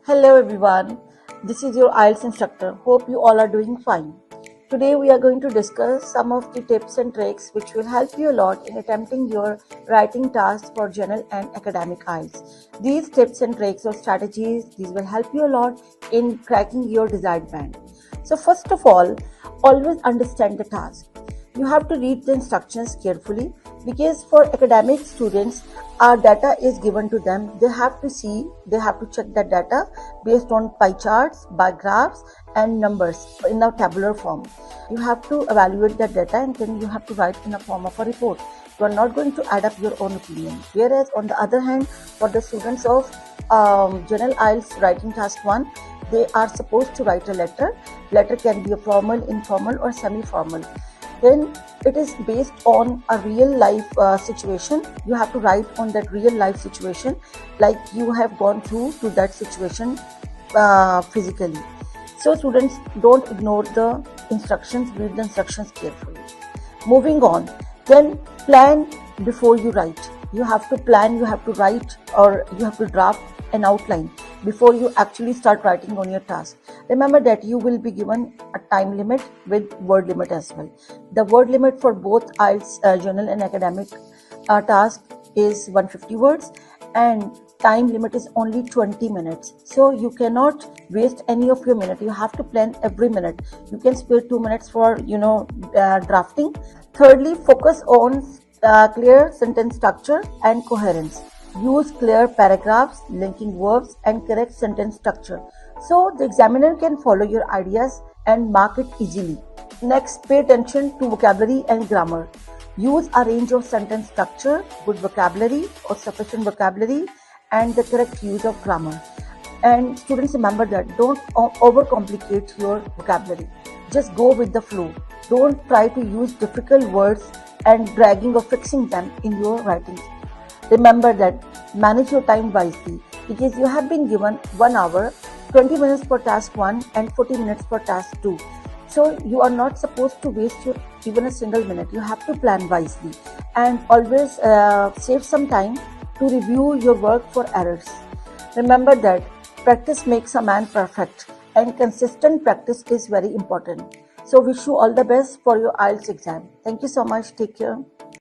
Hello everyone, this is your IELTS instructor. Hope you all are doing fine. Today we are going to discuss some of the tips and tricks which will help you a lot in attempting your writing tasks for general and academic IELTS. These tips and tricks or strategies, these will help you a lot in cracking your desired band. So first of all, always understand the task. You have to read the instructions carefully because for academic students our data is given to them. They have to check that data based on pie charts, bar graphs and numbers in a tabular form. You have to evaluate that data and then you have to write in a form of a report. You are not going to add up your own opinion. Whereas on the other hand, for the students of general IELTS writing task 1, they are supposed to write a letter. Letter can be a formal, informal or semi-formal. Then it is based on a real life situation. You have to write on that real life situation, like you have gone through to that situation physically. So students, don't ignore the instructions, read the instructions carefully. Moving on, then plan before you write. You have to plan, you have to write, or you have to draft an outline before you actually start writing on your task. Remember that you will be given a time limit with word limit as well. The word limit for both IELTS general and academic task is 150 words and time limit is only 20 minutes. So you cannot waste any of your minute. You have to plan every minute. You can spare 2 minutes for drafting. Thirdly, focus on clear sentence structure and coherence. Use clear paragraphs, linking verbs and correct sentence structure so the examiner can follow your ideas and mark it easily. Next, pay attention to vocabulary and grammar. Use a range of sentence structure, good vocabulary or sufficient vocabulary and the correct use of grammar. And students, remember that don't overcomplicate your vocabulary. Just go with the flow. Don't try to use difficult words and dragging or fixing them in your writing. Remember that manage your time wisely because you have been given 1 hour, 20 minutes for task 1 and 40 minutes for task 2. So you are not supposed to waste even a single minute. You have to plan wisely and always save some time to review your work for errors. Remember that practice makes a man perfect and consistent practice is very important. So wish you all the best for your IELTS exam. Thank you so much. Take care.